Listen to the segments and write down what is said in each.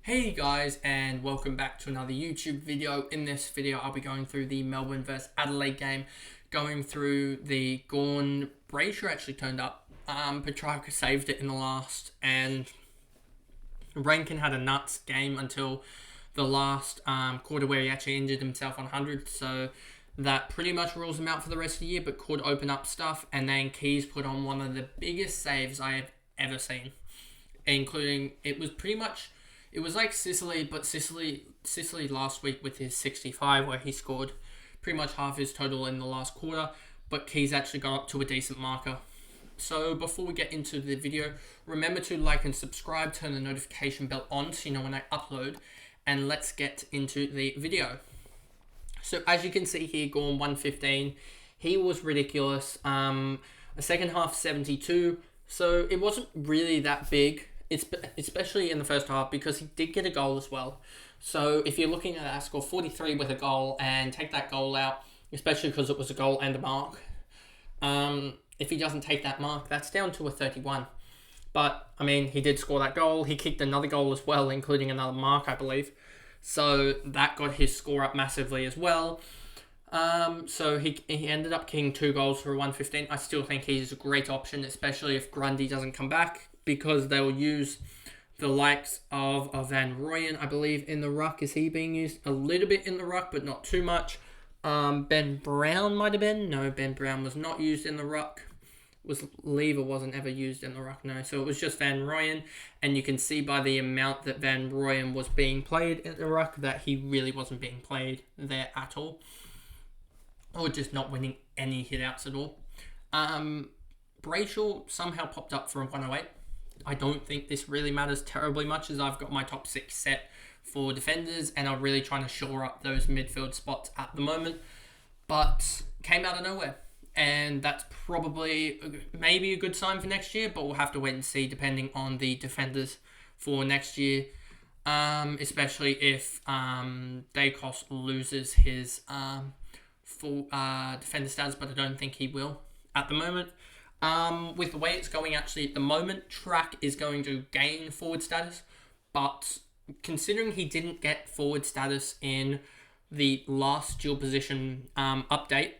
Hey guys, and welcome back to another YouTube video. In this video I'll be going through the Melbourne vs Adelaide game, going through the GAWN. Brayshaw actually turned up, Petrarca saved it in the last, and Rankin had a nuts game until the last quarter where he actually injured himself on 100, so that pretty much rules him out for the rest of the year, but could open up stuff. And then Keys put on one of the biggest saves I have ever seen, including, it was like Sicily, but Sicily last week with his 65, where he scored pretty much half his total in the last quarter, but Keys actually got up to a decent marker. So before we get into the video, remember to like and subscribe, turn the notification bell on so you know when I upload, and let's get into the video. So as you can see here, GAWN 115, he was ridiculous. A second half 72, so it wasn't really that big. It's especially in the first half, because he did get a goal as well. So if you're looking at that score, 43 with a goal, and take that goal out, especially because it was a goal and a mark. If he doesn't take that mark, that's down to a 31. But, I mean, he did score that goal. He kicked another goal as well, including another mark, I believe. So that got his score up massively as well. So he ended up kicking 2 goals for a 115. I still think he's a great option, especially if Grundy doesn't come back, because they'll use the likes of Van Rooyen, I believe, in the ruck. Is he being used a little bit in the ruck, but not too much? Ben Brown might have been. No, Ben Brown was not used in the ruck. Lever wasn't ever used in the ruck, no. So it was just Van Rooyen, and you can see by the amount that Van Rooyen was being played in the ruck that he really wasn't being played there at all, or just not winning any hit-outs at all. Brayshaw somehow popped up for a 108. I don't think this really matters terribly much, as I've got my top 6 set for defenders, and I'm really trying to shore up those midfield spots at the moment. But came out of nowhere, and that's probably maybe a good sign for next year, but we'll have to wait and see depending on the defenders for next year, especially if Dacos loses his full defender status, but I don't think he will at the moment. With the way it's going actually at the moment, Track is going to gain forward status, but considering he didn't get forward status in the last dual position update,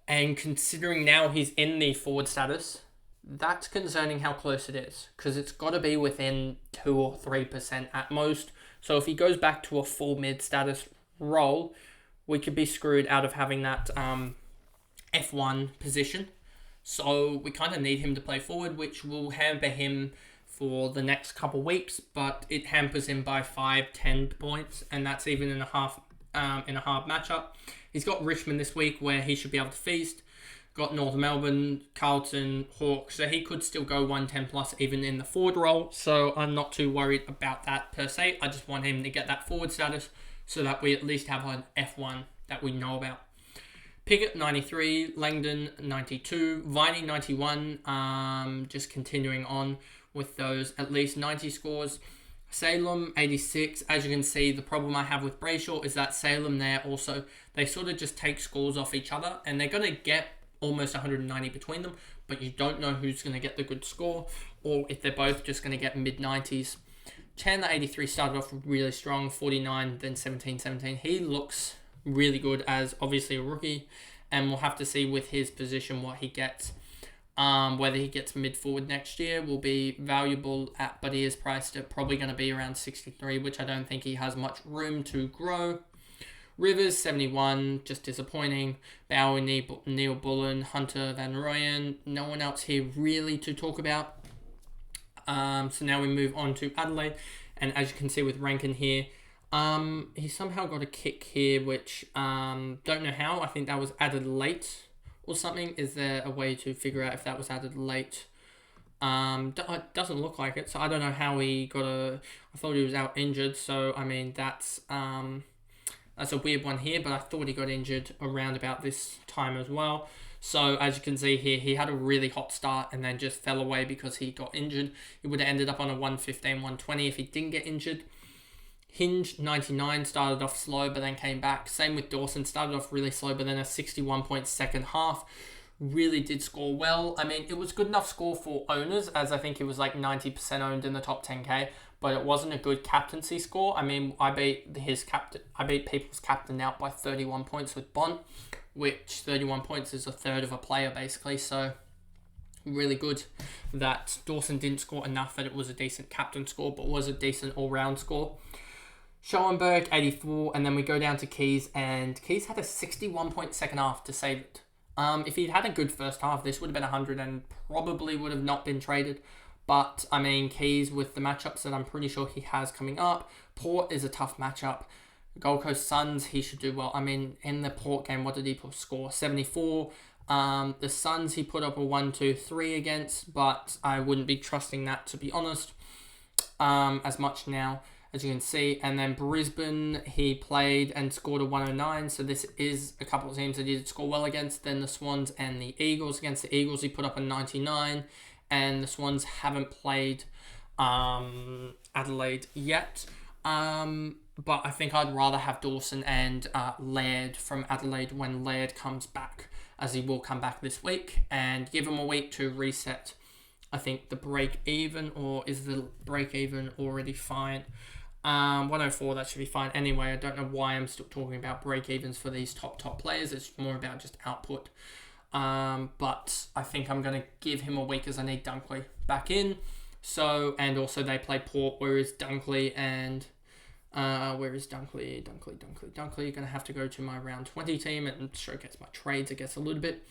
and considering now he's in the forward status, that's concerning how close it is, because it's got to be within 2 or 3% at most. So if he goes back to a full mid status role, we could be screwed out of having that F1 position. So we kind of need him to play forward, which will hamper him for the next couple weeks, but it hampers him by 5-10 points, and that's even in a hard matchup. He's got Richmond this week, where he should be able to feast. Got North Melbourne, Carlton, Hawks, so he could still go 110 plus even in the forward role. So I'm not too worried about that per se. I just want him to get that forward status so that we at least have an F1 that we know about. Pickett 93, Langdon 92, Viney 91, just continuing on with those at least 90 scores. Salem 86, as you can see, the problem I have with Brayshaw is that Salem there also, they sort of just take scores off each other, and they're going to get almost 190 between them, but you don't know who's going to get the good score, or if they're both just going to get mid-90s. Chandler 83 started off really strong, 49, then 17. He looks really good as obviously a rookie, and we'll have to see with his position what he gets. Whether he gets mid forward next year will be valuable but he is priced at probably going to be around 63, which I don't think he has much room to grow. Rivers 71, just disappointing. Bowie, Neil Bullen, Hunter, Van Rooyen, no one else here really to talk about. So now we move on to Adelaide, and as you can see with Rankin here, he somehow got a kick here, which don't know how. I think that was added late or something. Is there a way to figure out if that was added late? It doesn't look like it, so I don't know how he got I thought he was out injured, so I mean that's a weird one here, but I thought he got injured around about this time as well. So as you can see here, he had a really hot start and then just fell away because he got injured. He would have ended up on a 115, 120 if he didn't get injured. Hinge 99 started off slow but then came back. Same with Dawson, started off really slow but then a 61 point second half. Really did score well. I mean, it was good enough score for owners, as I think it was like 90% owned in the top 10k, but it wasn't a good captaincy score. I mean, I beat people's captain out by 31 points with Bont, which 31 points is a third of a player basically. So really good that Dawson didn't score enough that it was a decent captain score, but was a decent all-round score. Schoenberg, 84, and then we go down to Keys, and Keys had a 61-point second half to save it. If he'd had a good first half, this would have been 100 and probably would have not been traded. But, I mean, Keys with the matchups that I'm pretty sure he has coming up. Port is a tough matchup. Gold Coast Suns, he should do well. I mean, in the Port game, what did he score? 74. The Suns, he put up a 1-2-3 against, but I wouldn't be trusting that, to be honest, as much now, as you can see. And then Brisbane, he played and scored a 109. So this is a couple of teams that he did score well against. Then the Swans and the Eagles. Against the Eagles, he put up a 99. And the Swans haven't played Adelaide yet. But I think I'd rather have Dawson and Laird from Adelaide when Laird comes back, as he will come back this week, and give him a week to reset, I think, the break even, or is the break even already fine? 104, that should be fine. Anyway, I don't know why I'm still talking about break evens for these top players. It's more about just output. But I think I'm going to give him a week as I need Dunkley back in. So, and also they play Port, whereas Dunkley and... where is Dunkley? Dunkley. You're going to have to go to my round 20 team and showcase my trades, I guess, a little bit.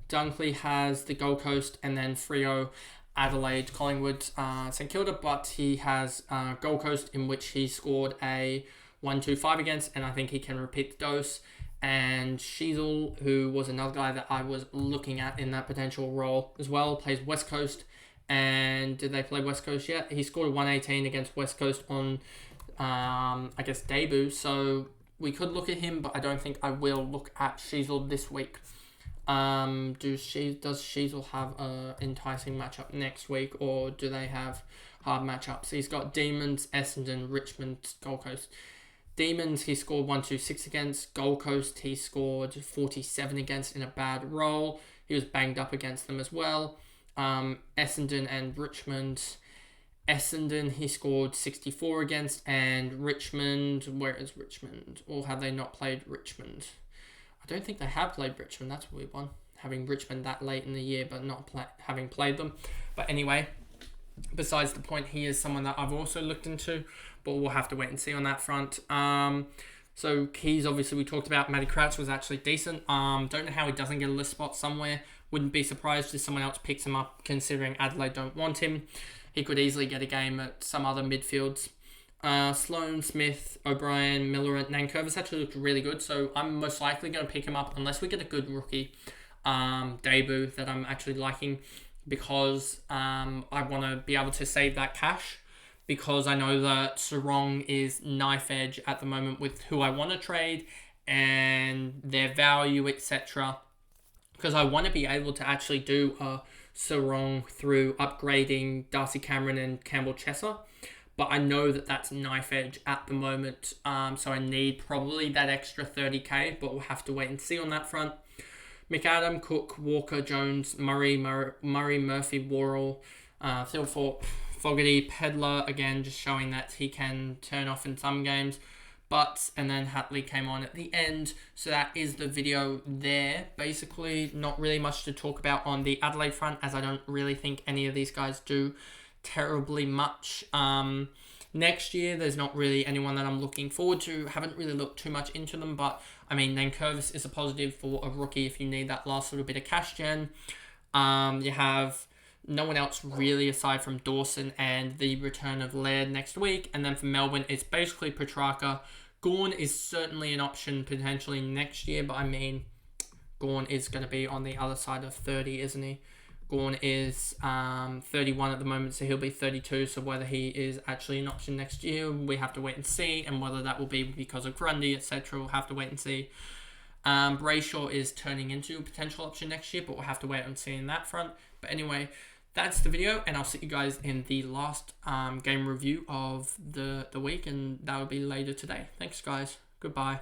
Dunkley has the Gold Coast and then Freo, Adelaide, Collingwood, St Kilda, but he has Gold Coast, in which he scored a 1-2-5 against, and I think he can repeat the dose. And Sheasel, who was another guy that I was looking at in that potential role as well, plays West Coast. And did they play West Coast yet? He scored a 118 against West Coast on... I guess debut, so we could look at him, but I don't think I will look at Sheasel this week. Does Sheasel have a enticing matchup next week, or do they have hard matchups? He's got Demons, Essendon, Richmond, Gold Coast. Demons, he scored 126 against. Gold Coast, he scored 47 against in a bad role. He was banged up against them as well. Essendon and Richmond... Essendon, he scored 64 against, and Richmond, where is Richmond? Or have they not played Richmond? I don't think they have played Richmond. That's a weird one. Having Richmond that late in the year, but not having played them. But anyway, besides the point, he is someone that I've also looked into, but we'll have to wait and see on that front. So Keys, obviously, we talked about. Matty Crouch was actually decent. Don't know how he doesn't get a list spot somewhere. Wouldn't be surprised if someone else picks him up, considering Adelaide don't want him. He could easily get a game at some other midfields. Sloan, Smith, O'Brien, Miller, and Nankervis actually looked really good, so I'm most likely going to pick him up unless we get a good rookie debut that I'm actually liking, because I want to be able to save that cash, because I know that Sarong is knife edge at the moment with who I want to trade and their value, etc. Because I want to be able to actually do a Sarong through upgrading Darcy Cameron and Campbell Chesser, but I know that that's knife edge at the moment, so I need probably that extra 30k, but we'll have to wait and see on that front. McAdam, Cook, Walker, Jones, Murray, Murphy, Worrell, Thilthorpe, Fogarty, Pedler, again just showing that he can turn off in some games. And then Hatley came on at the end. So that is the video there. Basically, not really much to talk about on the Adelaide front, as I don't really think any of these guys do terribly much. Next year, there's not really anyone that I'm looking forward to. Haven't really looked too much into them, but I mean, Nankervis is a positive for a rookie if you need that last little bit of cash gen. You have no one else really aside from Dawson and the return of Laird next week. And then for Melbourne, it's basically Petrarca. GAWN is certainly an option potentially next year, but I mean, GAWN is going to be on the other side of 30, isn't he? GAWN is 31 at the moment, so he'll be 32. So whether he is actually an option next year, we have to wait and see. And whether that will be because of Grundy, etc., we'll have to wait and see. Brayshaw is turning into a potential option next year, but we'll have to wait and see in that front. But anyway, that's the video, and I'll see you guys in the last game review of the week, and that will be later today. Thanks, guys. Goodbye.